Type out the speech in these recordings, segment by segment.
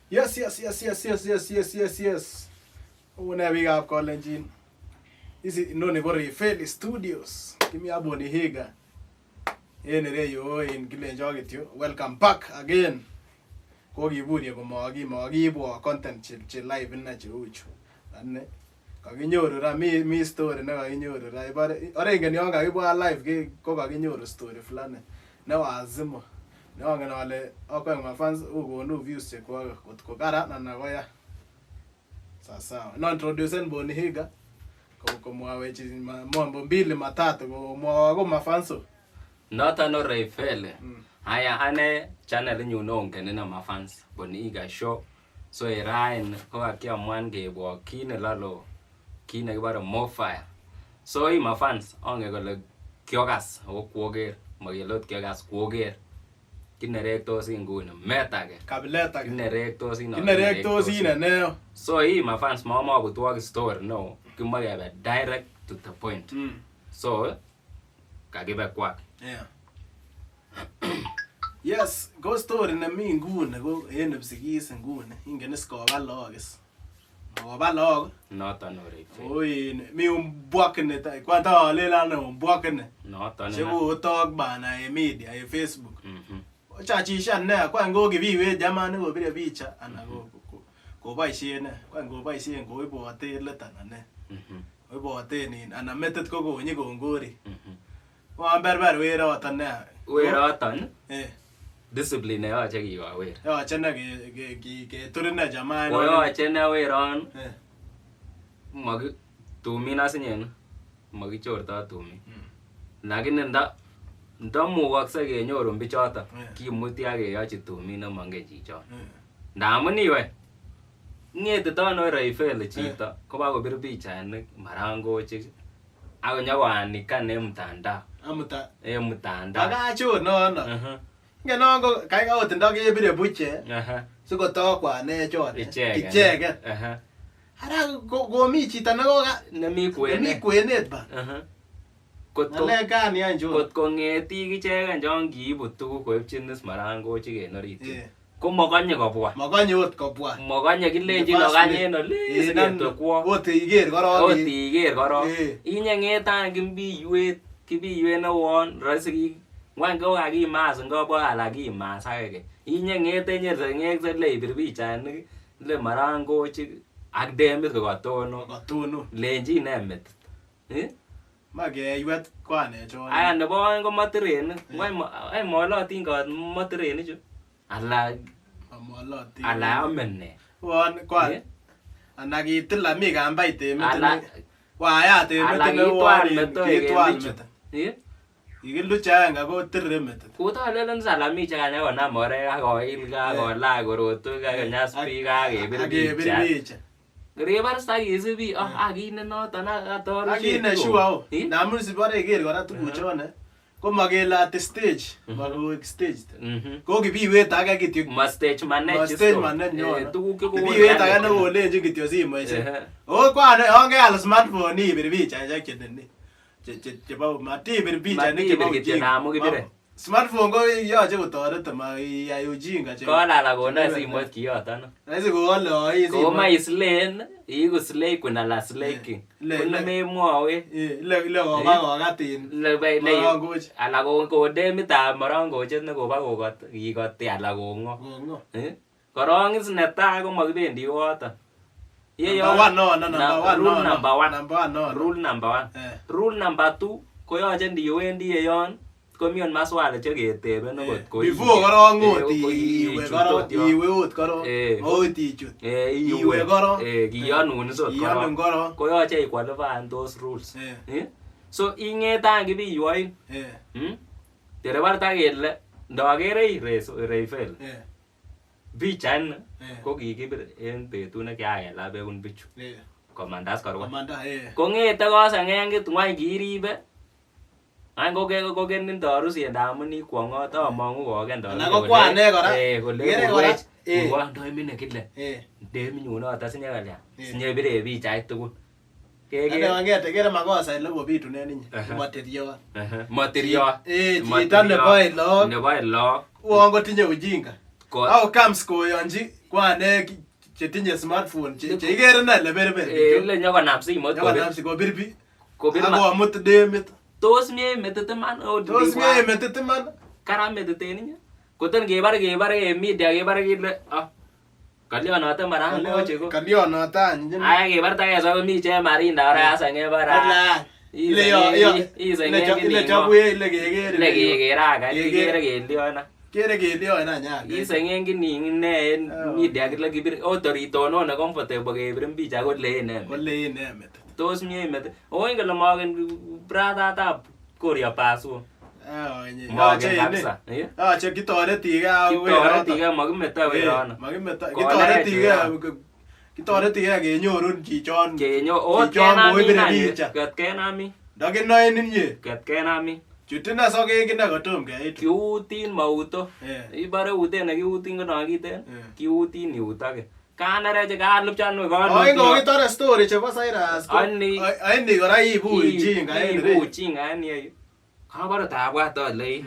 Yes. Una big up Kalenjin. This is no nebo RAY-FELI Studios. Kimi aboni higa. Yo in Kilenjo kityo. Welcome back again. Kokiburi komagibwa content che live na che uchu. Ane kaginyoru ra mi story na kaginyoru ra. Orengen yon kakibwa live ko kaginyoru story fulani. Na wazimo. Nongen ale akweng ma fans ukonu views che kwa kotko kara na nagoya. Sawa. No introduce Boni higa. Kumwawechi mambo mbili matatu kumwago mafanso. Nota no RAY-FELI. Haya ane channel nyu nongen na mafans Boni higa show. So irain ko akia mwange bo kine lalo kine kibara more fire. So I mafans onge kole kyogas o kuoger magelot kyogas kuoger. Kinerektos inguni metage kabileta kinerektos ina neo. So hii mafans mama kutwag story no kimagebe direct to the point. So kagibe kwak. Yeah. Yes, go story na mi nguni go enepsigis nguni ingen iskoba logis. Moba log Not an RAY-FELI. Oi mi umbwakne ta kwanta lela na umbwakne. Not an. Chebu talk bana e media e Facebook. Chachisha ne kwa ngo gibiwe jamani go bire bicha ana go baishe ne kwa ngo baishe ngo ibote letana ne ibote ni ana metet ko go nyi go ngori wa berber we rotan ne we rotan discipline ya che ki wa we ya chena ke turina jamani ko ya chena we ron mag Tumin asinyen magi chorta Tumin lakini ndamugakse kenyoru bichoto kimuti akeyochi Tumin nemongen chichon. Ndamun iwe ngetito no RAY-FELI chito koba kobir pichainik marangochik akonyokoanikan en mtandao. Mtandao. Akachor no. Ngenongo kaiga otindo kebire buche. Sikotokwa ne chon. Icheket. Ara gomi chito nemi kwenet ba. Kotko ng'etik icheken chon kiibu tuguk koibchinis marangochik en orit. Ko makanye kobwa. Makanye ot kobwa. Makanye kilenjin okanye en oli siketokwo. Ot iker korong. Inye ng'etan kibiywet newon rahisi ngwan ko kakimas ngobo ala kimas akeke. Inye ng'etenye ng'ekse le ibir pichainik le marangochik ak demit kokatono. Lenjin ne metit. Mageyuet kwane chon. Aya nebo oeng ko matirenik. Ngwany molotin kot matirenik chu. Ala amene. Kwan. Ana kitila mi kambait temit. Waya temit kitwal meto. Ikilucha anga ko tire metit. Kotolelen salami chekanya konam orek akoil kakolach korotwek akonyas biik akebir picha. Rebar sakisibi akine noton atoru akine sure namun sibore iker kora tuguchone komakele at stage makoek staged ko kibiwet age kityo ma stage manage tuguk kibiwet age nekolenjin kityo simoishek kwane ongeal smartphone ibir pichaishek chenene chebo matibir pichainik chebo smartphone ko yoche kotoret ma iyai ujinga che kolala kona simoit kiyoton rahisi koole koma islen iku slay kuna la slake kuna memwowe le kokatin marangoch ala ko demitab marangochet nekoba kikoti ala kongo korong is netai ko makibendi yoton rule number 2 koyoche ndiwendi yeyon komion maswali cheketeben okot ko before korong iwe ot korong ot ichut iwe korong kiyonun isot korong koyoche iqualify those rules. So ing'etan kibiywoin terebarta kele ndokere RAY-FELI pichaini ko kikibir en betut nekiakelabekun bichu komandas korwa kong'ete koseng'engit ng'wany kiribe an kokenin tarusiet ndamun ikwong'ot among'u koken tarusiet. Ana ko kwane kora. Kole kowech ndoi mine kile. Ndemi nyunoto sinye kalya. Sinye bire pichait tugul. Ane wangete kere makosa ile kobitunen inye. Material. Material. Chito nebo log. Uongo tinye ujinga. Au comes koyonji kwane chetinye smartphone che ikere na leberber. Ile nyokonam simoit kobirbi. Ako amut demit. Tos mie metit iman. Tos mie metit iman. Karam metit eninya. Koten kebar media kebar kile kalionote marang koche ko. Kalionote any. Aya kebar takesa komi che marinda ora asenge bara. Ile chabuye ile kekere. Ile kekera ka kekere keliona. Kere keliona nya. Isengen kini ne en media kile kibir autorito no ne comfortable kebirin picha ko le ne. Ko le ne met. Tos mie met. Oin kele magen brother tap Korea pasu. Yache kabisa. Yache kitoreti ga kitoreti ga makimeto werono. Makimeto kitoreti ga kenyorun chichon. Ket kenami. Dakinoen inye. Ket kenami. Chutina soke kina kotom kaitu. Kiutin mauto. Ibare uten ne kiutin ko nakiten. Kiutin iutake. Kanereche kalupchan we kon. Oin ko kitore story chebo Cyrus. Ani kora ibu ujinga eni. Kabare tabwat ole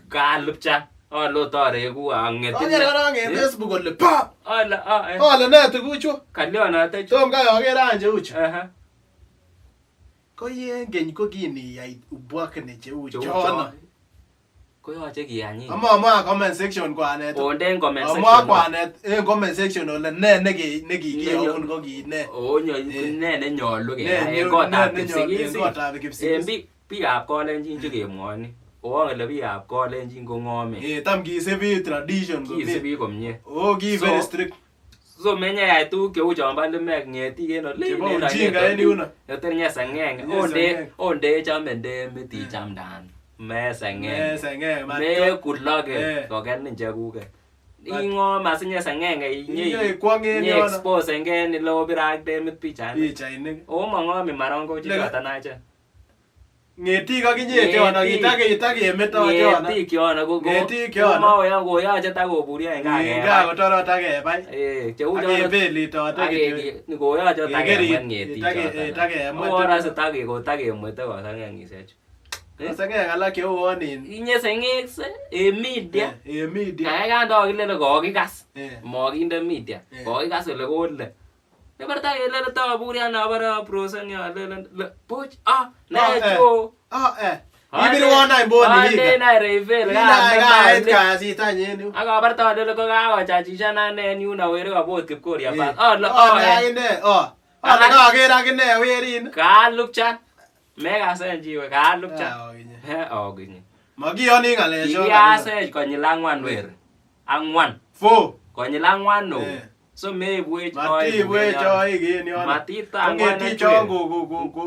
kalupchan. Olo toreku anget. Ongere kora nge Facebook ole pa. Ole ne tuguchu. Kalionate chu. Tom ka yogere anje uchu. Ko yengeny ko kiniyai ubwakne cheu chono. Ko yoche kiyanyi. Ama comment section kwanet. Onde comment section. Ama kwanet en comment section ole ne nekikiyoun ko ki ne. Ne nyolu ke. Kotab kipsigis. Biikab kolenjin che kemwoni. Oon ole biikab kolenjin ko ng'ome. Tam kisibi tradition komie. Kisibi komie. Ki very strict. So menye yai tuguk cheu chombo limek ng'etik en ole. Chebo ujinga en yuno. Yoter seng'eng. Onde chome ndemit ichamdan. Meseng'eng. Mekuloge kokenin chekuket. Ing'om asinye seng'enge inye expose ngen ile obira ak demit pichainik. O mang'omi marongo chikatanache. Ngetik akinye chono kitakemeto chono. Ngetik chono ko maoyo koyoche takoburyo en gaa kotorot akebai. Cheu chono akebelitote koyoche takemwet ngetik chono. Orase takemwete koseng'eng'isechu. Seng'eng alak cheu onin. Inye seng'engse media. Kaya kando kilele kokikas. Mokinde media. Kokikas ole kole. Nebarta kelele taburyo nabara prosen yo lele puch necho. Ibirwon any boni higa. Na RAY-FELI. Kait kasit any en yu. Akabarta lele ko kakochachishan ane en yu nawere kabot Kipkoria pas. Akine. Ale kaker akine werin. Kalupchan. Mekasen chiwe kalupchan. Oginye. Makiyoni ng'alecho. Kiyasech konyil 4 weri. 4. 4. Konyil 4 no. So meibwech matibwech oigen yono. Matitangwan ngetichon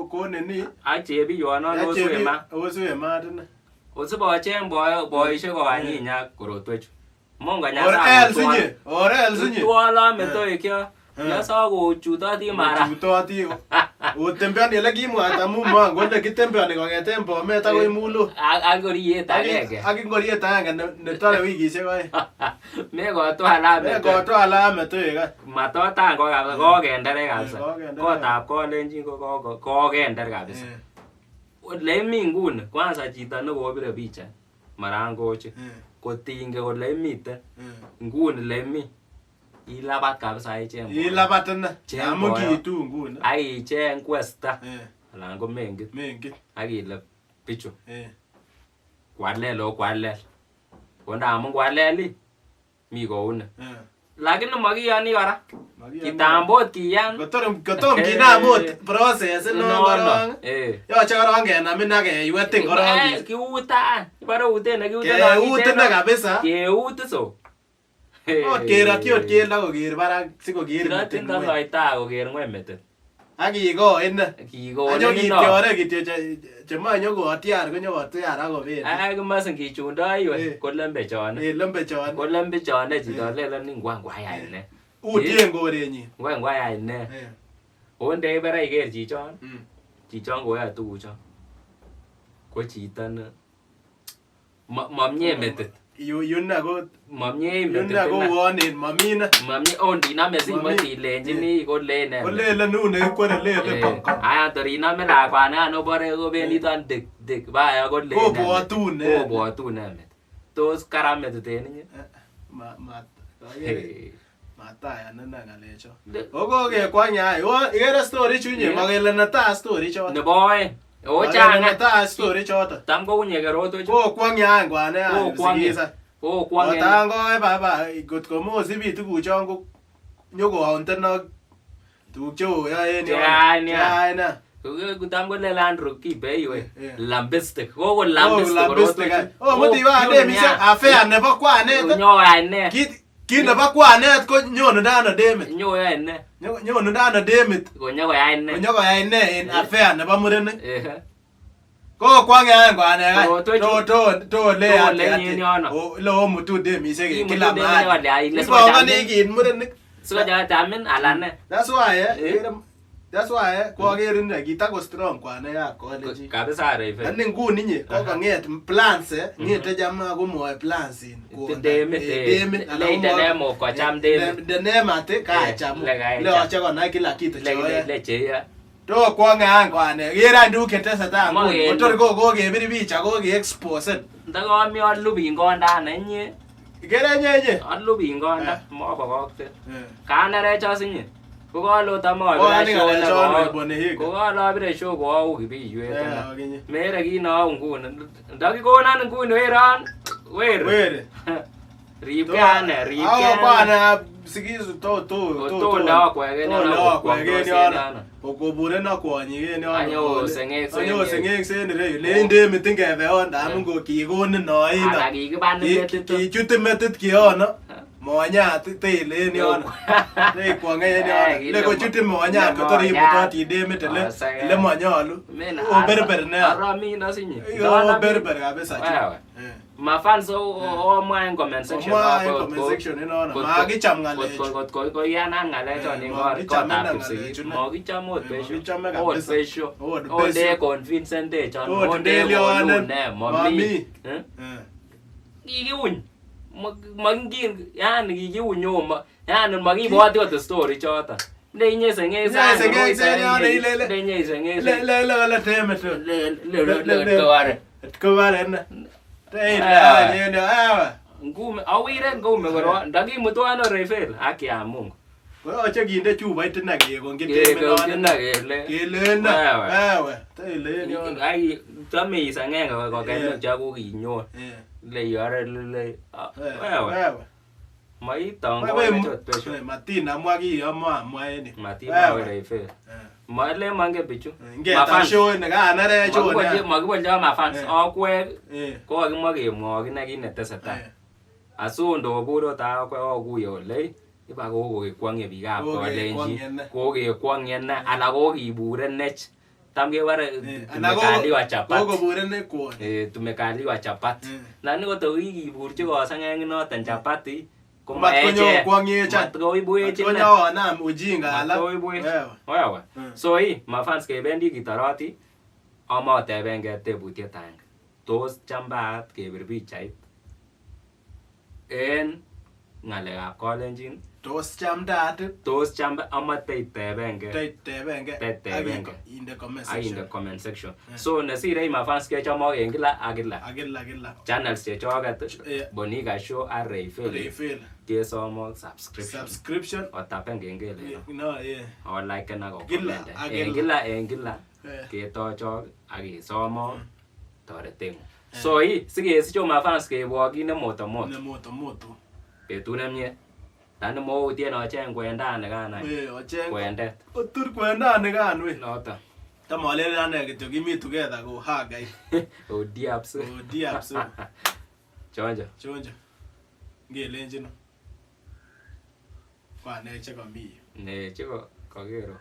ko nini. Achebi yono oswe ma. Oswe ma tine. Osibochen boisiek koanyinya korotwechu. Mongo Orel Tuolo metoekyo. Yasa kochutoti mara. Chutoti. Utembeani ele kimwaita mu mango ole kitembeani kong'eten Bomet akoi Mulu. Ak ngoriet agenge. Ak ngoriet agenge netore wikisiek oeng. Mekoto alame toek. Matotan kokendere kabisa. Kotab kolenjin ko kokender kabisa. Ole imi nguni kwanza chito nekobire picha marangoche kotinge ole imite nguni le imi ilabat kabisa icheng. Ilabat ine. Amu kiitu nguni. Ai icheng kwesta. Alan ko mengit. Ak ile pichu. Kwalel. Kondamun kwaleli mi koune. Lakini makiyoni kora. Kitambot kiyan. Kotom kinamot process ino korong. Yoche korong kenamin ak keywetin korong. Kiutan. Ibare uten nekiuten. Keut ine kabisa. Keut so. Ot kerotyi ot keldo koker barak sikoker metit ng'weny. Kirotyin tosoita koker ng'weny metit. Ak kikoin ine. Kikoin ino. Anyo kityo chemoe nyokotiar konyokotiar ak kobet. Kimasin kichundoi iwe ko lembechone. Lembechone. Ko lembechone chito lelen ngwayai ne. Utien korenyin. Ngwayai ne. Onde ibere iker chichon. Chichon koyoe tuguchon. Ko chito ne momie metit. yun ko mamie yun ko wonin mamina mamie ondi na mesi mati lenjini ko lene ko lele nu ne ko lele kon aya torina me la kwana no bore go bendi tan dik ba ya ko lene ko bo tu ne met tos karame tuteni ma mataya nana ngalecho ogo ke kwanya yo igere story chunye magele na ta story cho ne boy o changa ta story cho tam ko unye gero to ko kwanya ngwane ya sigisa o kwanya tango baba got ko mo sibi tu chongo nyogo haunte no tu cho ya ya na kutam ko le landro ki be we lambeste ko lambeste o moti ba de mi se affair ne ba kwane nyo ane Kina ba kwane ko nyono dana demit nyo ane nyono dana demit ko nyo ane in affair ne ba murene ko kwange ngwane to le ate o lo mutu de mi se kila ma ko ngani gin murene so ja tamen alane that's why ko gerin ne gita ko strong kwane ya college kabisa re fe ane nguni nye ko nget plans ngete jama ko mo plans in ko de le mo ko cham de ne mate ka cham le o che ko na kila kitu le che ya to ko ngwane gira ndu ketesa ta ngo to go ge biri bicha go ge expose ndago mi on lubi ngonda na nye gere nyenye on lubi ngonda mo ba ko te kana re cha sinye ko lo ta mo ba show ko lo bire show ko o gi bi yue ta mere gi no ngun ndagi ko na ngun eran wer ripane bana sigizo to na kwa ge na ko bure na ko nyi ge ne anyo senge se ne le inde mitinge be on da ngo ki go ne no ina gi ke ban ne ki chutte metit ki ona monya te le ne ona le ko nge ne ona le ko chutte monya ko to ri mo ti de metele le monya lu o berber ne arami na sinyi o berber ga be sa ma fans o mwa comment section ino ma gi cham ngale ko ya na ngale to ni ngor ko ta psi mo gi cham o pesho o de convincent de chon o de leon ne mo mi gi un ma gi ya ni gi un yo ma ya ni ma gi bo the story chota de nye senge de nye senge le teme to ko are na ngume awire ngume goro ndagi mutwana RAY-FELI haki ya Mungu ko acha ginde chuba itina ge go ngite kele na wewe tele ni ai tame isangenga ko kene chagu ginyo le yare le wewe mai tango ne chot pesho matina mwagi ama mwaeni matina RAY-FELI male mange bichu ma show ne ga na re show ne magbo ja ma fans okwe ko gi mage mo gi na gi ne tesata asundo buro ta ko oguyo le iba go kwangye biga ko lenji ko ge kwangye na ala go gi bure nech tamge ware tumekali wa chapat go bure ne ko tumekali wa chapat na ni go to gi burche go sangen no tan chapati konyo kwangye cha go ibuye china konyo na ujinga ala wewe so hii mafans ke bendi gitarati ama te benge te butie tang tos chambat ke birbichait en ngalekab kolenjin tos chamba ama te benge in the comment section so nasire mafans ke chamo en kila agila channels che chogat Boniga Show RAY-FELI ke somo subscription o tapen ngengele no o like na go comment engila ke to chog agi somo toreten so hii sige sicho mafans ke bogi ne moto betune mie tani mo tie no chen kwenda ne kana kwenda otur kwenda ne kan we nota tamale na ne ke gimi together go ha guy o diaps chonja ngelenjino kwa ne cheko mbi ne cheko kagero